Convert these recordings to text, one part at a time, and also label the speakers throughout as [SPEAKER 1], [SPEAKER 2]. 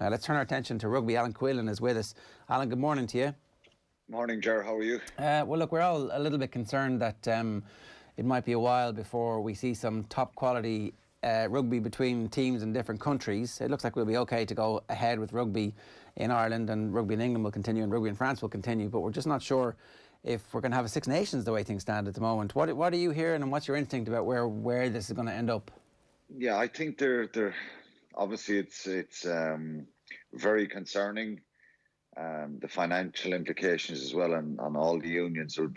[SPEAKER 1] Let's turn our attention to rugby. Alan Quinlan is with us. Alan, good morning to you.
[SPEAKER 2] Morning, Ger. How are you?
[SPEAKER 1] Well, look, we're all a little bit concerned that it might be a while before we see some top quality rugby between teams in different countries. It looks like we'll be okay to go ahead with rugby in Ireland, and rugby in England will continue and rugby in France will continue, but we're just not sure if we're going to have a Six Nations the way things stand at the moment. What are you hearing, and what's your instinct about where this is going to end up?
[SPEAKER 2] Yeah, I think they're obviously it's very concerning. The financial implications as well on all the unions that'll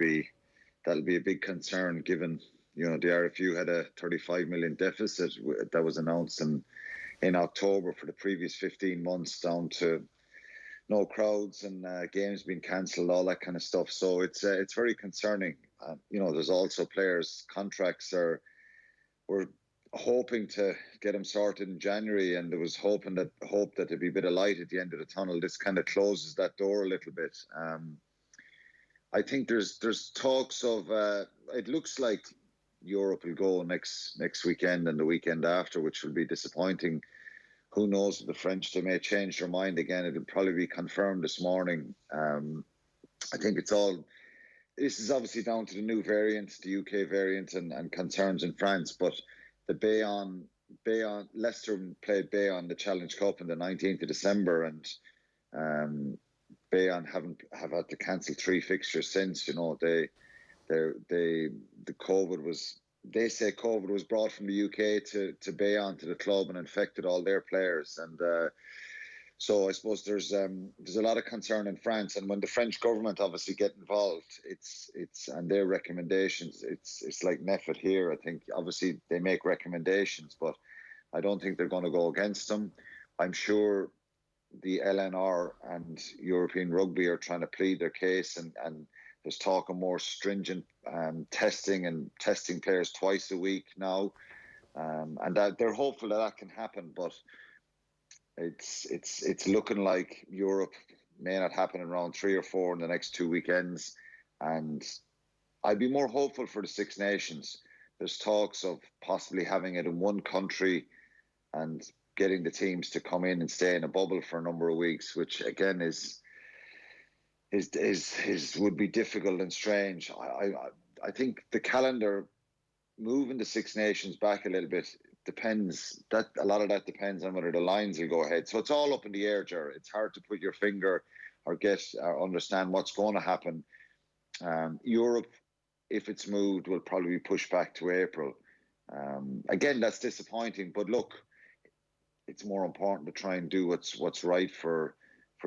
[SPEAKER 2] be a big concern, given the RFU had a 35 million deficit that was announced in October for the previous 15 months, down to no crowds and games being cancelled, all that kind of stuff. So it's very concerning. There's also players' contracts we're hoping to get them sorted in January, and there was hope that there'd be a bit of light at the end of the tunnel. This kind of closes that door a little bit. I think there's talks of it looks like Europe will go next weekend and the weekend after, which will be disappointing. Who knows, with the French, they may change their mind again. It'll probably be confirmed this morning. I think this is obviously down to the new variant, the UK variant, and concerns in France, but the Bayonne, Leicester played Bayonne the Challenge Cup on the 19th of December, and Bayonne have had to cancel 3 fixtures since. The COVID was. They say COVID was brought from the UK to Bayonne, to the club, and infected all their players. And so I suppose there's a lot of concern in France. And when the French government obviously get involved, it's and their recommendations, it's like NEFIT here. I think obviously they make recommendations, but I don't think they're going to go against them. I'm sure the LNR and European Rugby are trying to plead their case, and there's talk of more stringent testing and testing players twice a week now, and that they're hopeful that can happen. But it's looking like Europe may not happen in round 3 or 4 in the next 2 weekends, and I'd be more hopeful for the Six Nations. There's talks of possibly having it in one country and getting the teams to come in and stay in a bubble for a number of weeks, which again would be difficult and strange. I think the calendar, moving the Six Nations back a little bit, depends. That a lot of that depends on whether the Lions will go ahead. So it's all up in the air, Ger. It's hard to put your finger or understand what's going to happen. Europe, if it's moved, will probably be pushed back to April. Again, that's disappointing. But look, it's more important to try and do what's right for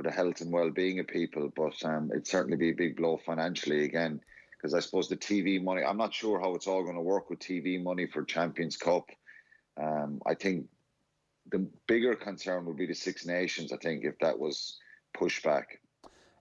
[SPEAKER 2] the health and well-being of people, but it'd certainly be a big blow financially again, because I suppose the TV money, I'm not sure how it's all going to work with TV money for Champions Cup. I think the bigger concern would be the Six Nations, I think, if that was pushed back.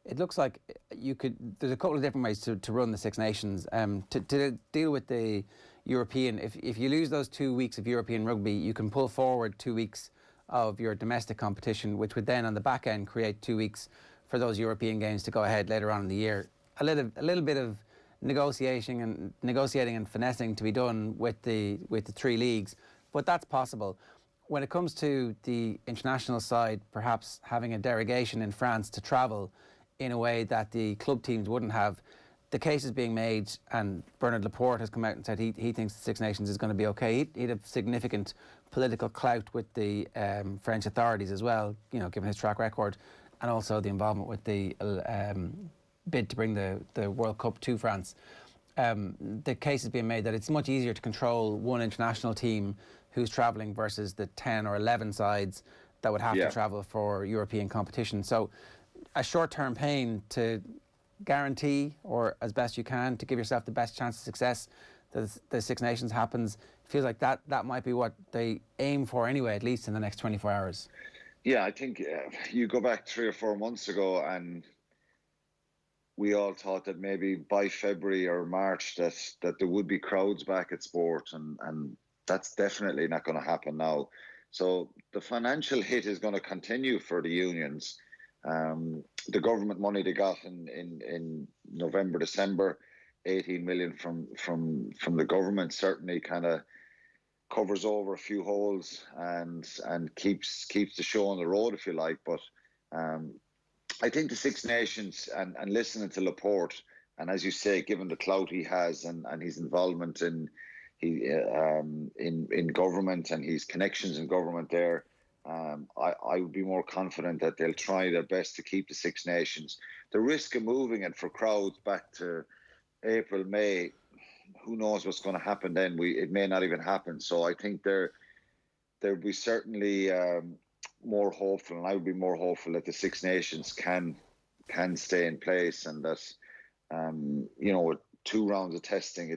[SPEAKER 1] It looks like there's a couple of different ways to run the Six Nations. To deal with the European, if you lose those 2 weeks of European rugby, you can pull forward 2 weeks of your domestic competition, which would then on the back end create 2 weeks for those European games to go ahead later on in the year. A little bit of negotiating and finessing to be done with the 3 leagues, but that's possible. When it comes to the international side, perhaps having a derogation in France to travel in a way that the club teams wouldn't have, the case is being made, and Bernard Laporte has come out and said he thinks the Six Nations is going to be okay. He'd have significant political clout with the French authorities as well, given his track record, and also the involvement with the bid to bring the World Cup to France. The case is being made that it's much easier to control one international team who's travelling versus the 10 or 11 sides that would have to travel for European competition. So a short-term pain to guarantee, or as best you can, to give yourself the best chance of success that the Six Nations happens, feels like that might be what they aim for anyway, at least in the next 24 hours.
[SPEAKER 2] Yeah, I think you go back 3 or 4 months ago and we all thought that maybe by February or March that there would be crowds back at sport, and that's definitely not going to happen now. So the financial hit is going to continue for the unions. The government money they got in November, December, 18 million from the government certainly kind of covers over a few holes and keeps the show on the road, if you like. But I think the Six Nations and listening to Laporte, and as you say, given the clout he has and his involvement in government and his connections in government there, I would be more confident that they'll try their best to keep the Six Nations. The risk of moving it for crowds back to April, May, who knows what's going to happen then? It may not even happen. So I think there'll be certainly more hopeful, and I would be more hopeful that the Six Nations can stay in place, and that with 2 rounds of testing,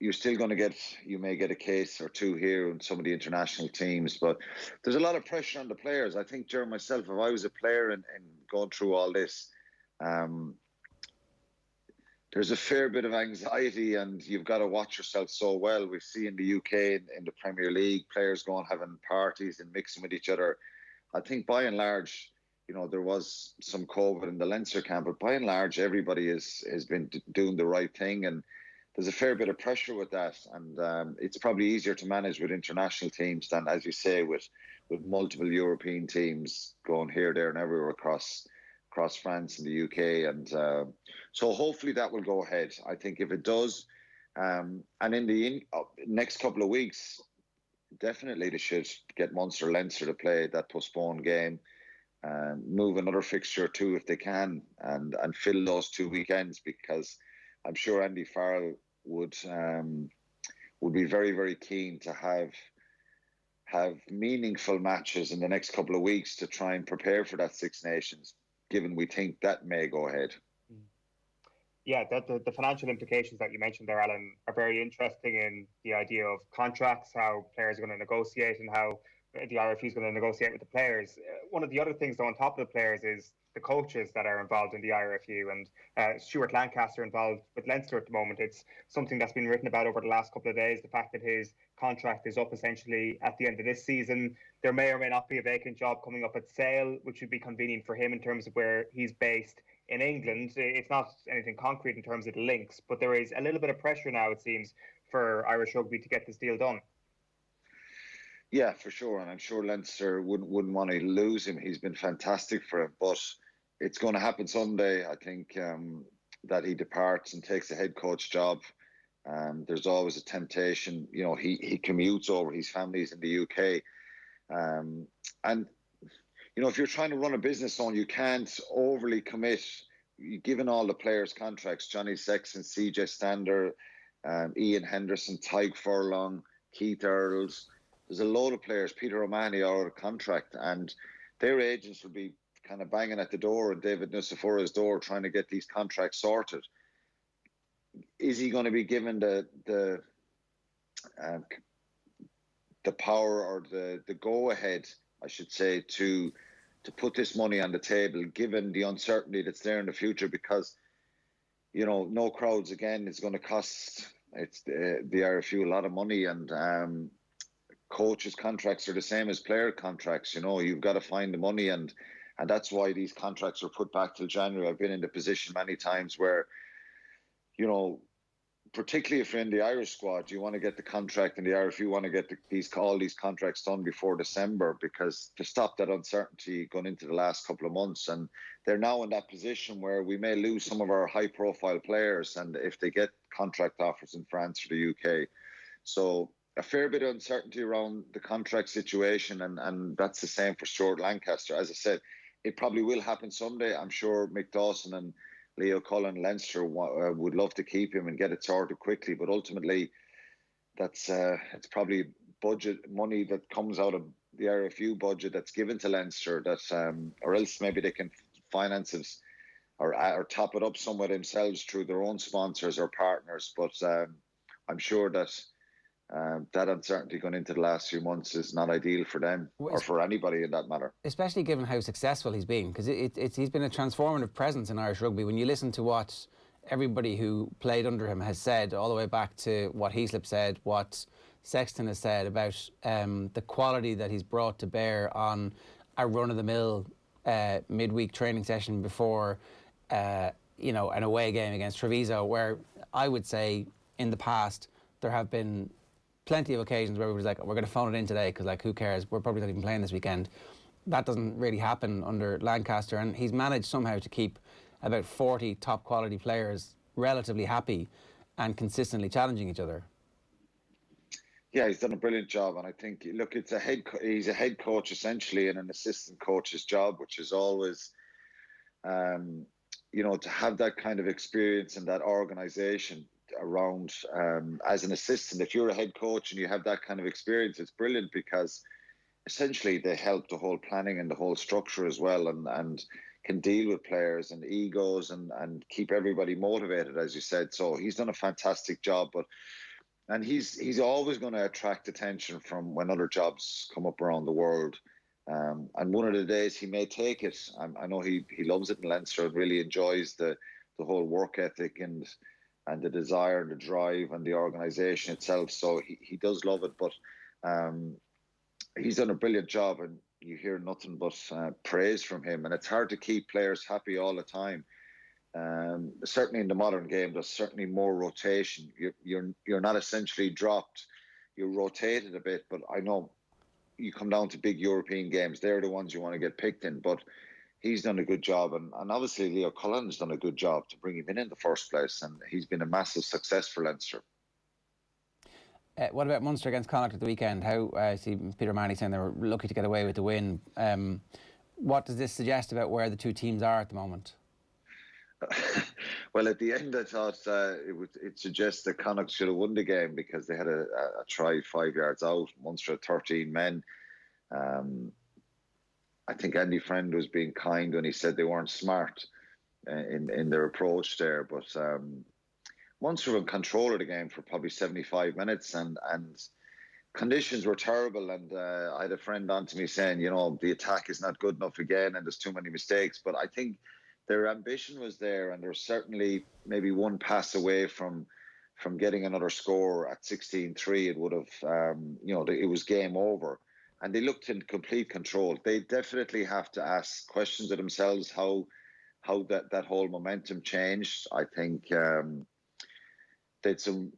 [SPEAKER 2] you're still going to you may get a case or 2 here in some of the international teams, but there's a lot of pressure on the players. I think, Jerry, myself, if I was a player and going through all this, there's a fair bit of anxiety, and you've got to watch yourself so well. We see in the UK, in the Premier League, players going having parties and mixing with each other. I think by and large, there was some COVID in the Leinster camp, but by and large, everybody has been doing the right thing, and there's a fair bit of pressure with that. And it's probably easier to manage with international teams than, as you say, with multiple European teams going here, there, and everywhere across France and the UK. And so hopefully that will go ahead. I think if it does, and in the next couple of weeks, definitely they should get Munster, Leinster to play that postponed game, and move another fixture too if they can, and fill those 2 weekends, because I'm sure Andy Farrell would be very, very keen to have meaningful matches in the next couple of weeks to try and prepare for that Six Nations, given we think that may go ahead.
[SPEAKER 3] Yeah, the financial implications that you mentioned there, Alan, are very interesting in the idea of contracts, how players are going to negotiate, and how the RFU is going to negotiate with the players. One of the other things, though, on top of the players is the coaches that are involved in the RFU, and Stuart Lancaster involved with Leinster at the moment. It's something that's been written about over the last couple of days, the fact that his contract is up essentially at the end of this season. There may or may not be a vacant job coming up at Sale, which would be convenient for him in terms of where he's based in England. It's not anything concrete in terms of the links, but there is a little bit of pressure now, it seems, for Irish Rugby to get this deal done.
[SPEAKER 2] Yeah, for sure. And I'm sure Leinster wouldn't want to lose him. He's been fantastic for him. But it's going to happen someday, I think, that he departs and takes a head coach job. There's always a temptation. He commutes over. His family's in the UK. And, if you're trying to run a business on, you can't overly commit. Given all the players' contracts, Johnny Sexton, CJ Stander, Ian Henderson, Tyke Furlong, Keith Earls, there's a load of players. Peter O'Mahony are out of contract, and their agents will be kind of banging at the door and David Nusafura's door trying to get these contracts sorted. Is he going to be given the power or the go ahead, I should say, to put this money on the table, given the uncertainty that's there in the future? Because no crowds again is going to cost the RFU a lot of money, and coaches' contracts are the same as player contracts. You've got to find the money, and that's why these contracts are put back till January. I've been in the position many times where, particularly if you're in the Irish squad, you want to get the contract, and the RFU want to get all these contracts done before December, because to stop that uncertainty going into the last couple of months. And they're now in that position where we may lose some of our high-profile players, and if they get contract offers in France or the UK. So a fair bit of uncertainty around the contract situation, and that's the same for Stuart Lancaster. As I said, it probably will happen someday. I'm sure Mick Dawson and Leo Cullen, Leinster, would love to keep him and get it sorted quickly, but ultimately it's probably budget money that comes out of the RFU budget that's given to Leinster, or else maybe they can finance it or top it up somewhere themselves through their own sponsors or partners. But I'm sure that that uncertainty going into the last few months is not ideal for them or for anybody in that matter.
[SPEAKER 1] Especially given how successful he's been, because he's been a transformative presence in Irish rugby. When you listen to what everybody who played under him has said, all the way back to what Heaslip said, what Sexton has said about the quality that he's brought to bear on a run-of-the-mill midweek training session before an away game against Treviso, where I would say in the past there have been plenty of occasions where we was like, we're going to phone it in today because, like, who cares? We're probably not even playing this weekend. That doesn't really happen under Lancaster, and he's managed somehow to keep about 40 top quality players relatively happy and consistently challenging each other.
[SPEAKER 2] Yeah, he's done a brilliant job, and I think, look, he's a head coach essentially in an assistant coach's job, which is always, you know, to have that kind of experience and that organisation around as an assistant. If you're a head coach and you have that kind of experience, it's brilliant, because essentially they help the whole planning and the whole structure as well, and can deal with players and egos and keep everybody motivated, as you said. So he's done a fantastic job, and he's always going to attract attention from when other jobs come up around the world. And one of the days he may take it. I know he loves it in Leinster and really enjoys the whole work ethic and the desire and the drive and the organisation itself. So he does love it, but he's done a brilliant job, and you hear nothing but praise from him. And it's hard to keep players happy all the time. Certainly in the modern game, there's certainly more rotation. You're not essentially dropped. You're rotated a bit, but I know you come down to big European games, they're the ones you want to get picked in. But he's done a good job, and obviously Leo Cullen has done a good job to bring him in the first place, and he's been a massive success for Leinster.
[SPEAKER 1] What about Munster against Connacht at the weekend? How I see Peter Manny saying they were lucky to get away with the win. What does this suggest about where the two teams are at the moment?
[SPEAKER 2] Well, at the end, I thought it suggests that Connacht should have won the game, because they had a try 5 yards out. Munster had 13 men. I think Andy Friend was being kind when he said they weren't smart in their approach there. But Munster were in control of the game for probably 75 minutes, and conditions were terrible. And I had a friend on to me saying, you know, the attack is not good enough again, and there's too many mistakes. But I think their ambition was there, and they're certainly maybe one pass away from getting another score. At 16-3, it would have, you know, it was game over. And they looked in complete control. They definitely have to ask questions of themselves how that whole momentum changed. I think they had some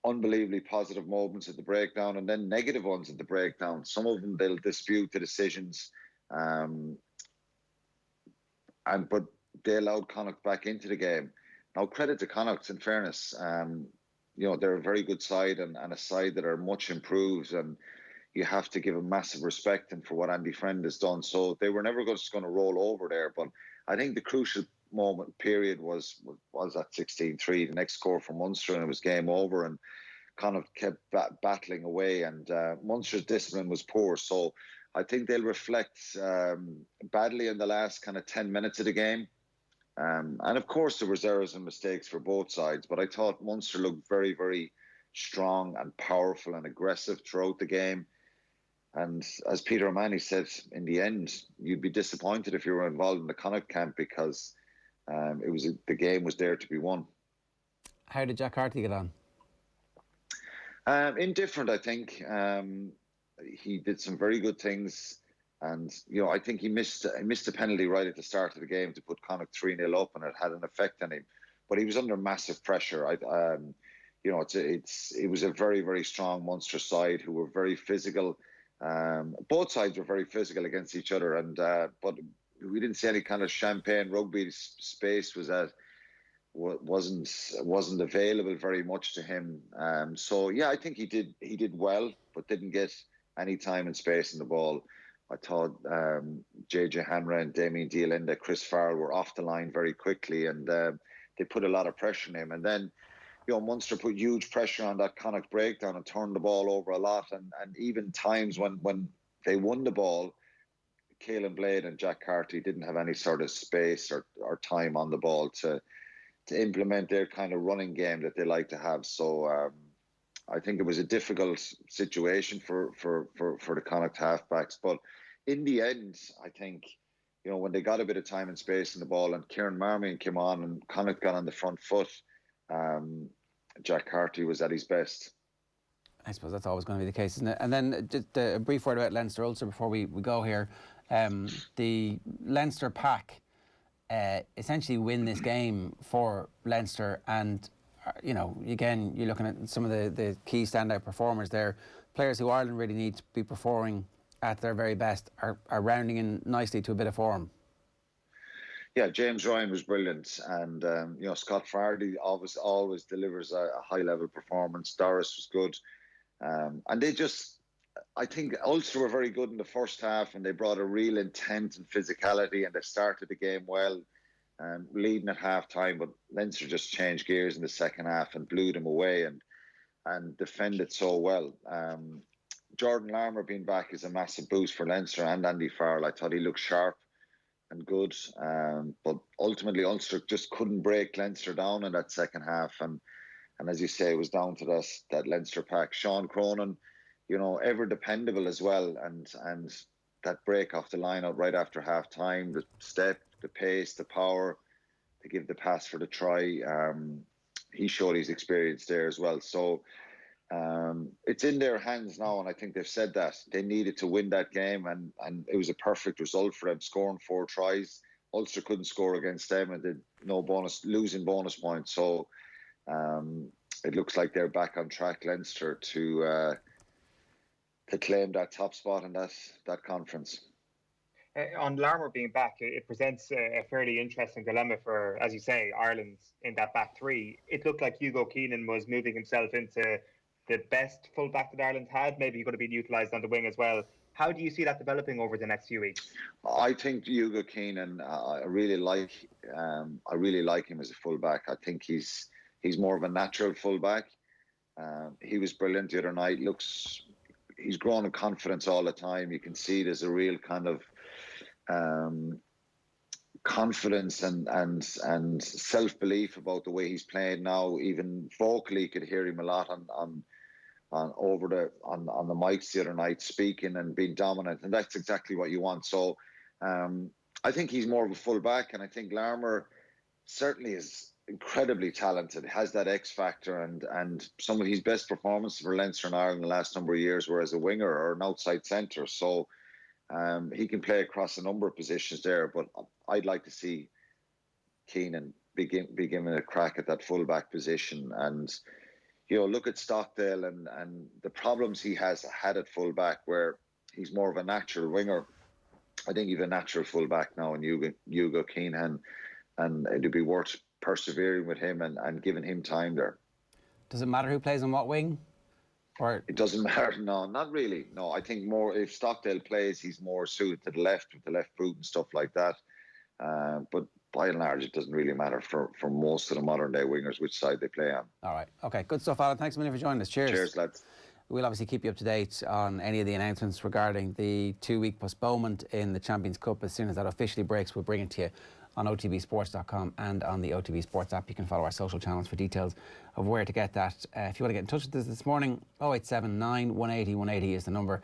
[SPEAKER 2] unbelievably positive moments at the breakdown, and then negative ones at the breakdown. Some of them they'll dispute the decisions, but they allowed Connacht back into the game. Now, credit to Connacht, in fairness. You know, they're a very good side, and a side that are much improved, and you have to give a massive respect for what Andy Friend has done. So they were never just going to roll over there. But I think the crucial period was at 16-3, the next score for Munster, and it was game over, and Connacht kept battling away, and Munster's discipline was poor. So I think they'll reflect badly in the last kind of 10 minutes of the game. And of course there was errors and mistakes for both sides, but I thought Munster looked very, very strong and powerful and aggressive throughout the game. And as Peter O'Mahony said, in the end, you'd be disappointed if you were involved in the Connacht camp, because the game was there to be won.
[SPEAKER 1] How did Jack Carty get on?
[SPEAKER 2] Indifferent, I think. He did some very good things. And, you know, I think he missed a penalty right at the start of the game to put Connacht 3-0 up, and it had an effect on him. But he was under massive pressure. You know, it was a very, very strong Munster side who were very physical. Both sides were very physical against each other, and but we didn't see any kind of champagne rugby. Space wasn't available very much to him. So yeah, I think he did well, but didn't get any time and space in the ball. I thought JJ Hanrahan, Damien Dialinda, Chris Farrell were off the line very quickly, and they put a lot of pressure on him. And then, you know, Munster put huge pressure on that Connacht breakdown and turned the ball over a lot. And even times when they won the ball, Caelan Blade and Jack Carty didn't have any sort of space or time on the ball to implement their kind of running game that they like to have. So I think it was a difficult situation for the Connacht halfbacks. But in the end, I think, you know, when they got a bit of time and space in the ball, and Kieran Marmion came on and Connacht got on the front foot, Jack Carty was at his best.
[SPEAKER 1] I suppose that's always going to be the case, isn't it? And then just a brief word about Leinster Ulster before we go here. The Leinster pack essentially win this game for Leinster and you know, again, you're looking at some of the key standout performers there. Players who Ireland really need to be performing at their very best are rounding in nicely to a bit of form.
[SPEAKER 2] Yeah, James Ryan was brilliant, and you know, Scott Fardy always delivers a high level performance. Doris was good, and they just, I think Ulster were very good in the first half, and they brought a real intent and physicality, and they started the game well, leading at half time. But Leinster just changed gears in the second half and blew them away, and defended so well. Jordan Larmour being back is a massive boost for Leinster, and Andy Farrell. I thought he looked sharp and good, but ultimately Ulster just couldn't break Leinster down in that second half, and as you say, it was down to that Leinster pack. Sean Cronin, you know, ever dependable as well, and that break off the line out right after half time, the step, the pace, the power to give the pass for the try. He showed his experience there as well. So it's in their hands now, and I think they've said that they needed to win that game, and it was a perfect result for them, scoring 4 tries. Ulster couldn't score against them, and did no losing bonus points. So it looks like they're back on track, Leinster, to claim that top spot in that conference.
[SPEAKER 3] On Larmour being back, it presents a fairly interesting dilemma for, as you say, Ireland in that back three. It looked like Hugo Keenan was moving himself into the best fullback that Ireland had. Maybe he's going to be utilised on the wing as well. How do you see that developing over the next few weeks?
[SPEAKER 2] I think Hugo Keenan, I really like him as a fullback. I think he's more of a natural fullback. He was brilliant the other night. He's grown in confidence all the time. You can see there's a real kind of confidence and self-belief about the way he's playing now. Even vocally, you could hear him a lot on the mics the other night, speaking and being dominant, and that's exactly what you want. So I think he's more of a full-back, and I think Larmour certainly is incredibly talented, has that X factor, and some of his best performances for Leinster and Ireland in the last number of years were as a winger or an outside centre. So he can play across a number of positions there, but I'd like to see Keenan be given a crack at that full-back position. And you know, look at Stockdale and the problems he has had at full-back, where he's more of a natural winger. I think he's a natural full-back now in Hugo Keenan, and it'd be worth persevering with him and giving him time there.
[SPEAKER 1] Does it matter who plays on what wing? Or
[SPEAKER 2] it doesn't matter, no, not really. No, I think more if Stockdale plays, he's more suited to the left with the left boot and stuff like that. But by and large, it doesn't really matter for most of the modern day wingers which side they play on.
[SPEAKER 1] All right, okay, good stuff, Alan. Thanks a million for joining us. Cheers.
[SPEAKER 2] Cheers, lads.
[SPEAKER 1] We'll obviously keep you up to date on any of the announcements regarding the 2-week postponement in the Champions Cup. As soon as that officially breaks, we'll bring it to you on OTBSports.com and on the OTB Sports app. You can follow our social channels for details of where to get that. If you want to get in touch with us this morning, 0879 180 180 is the number.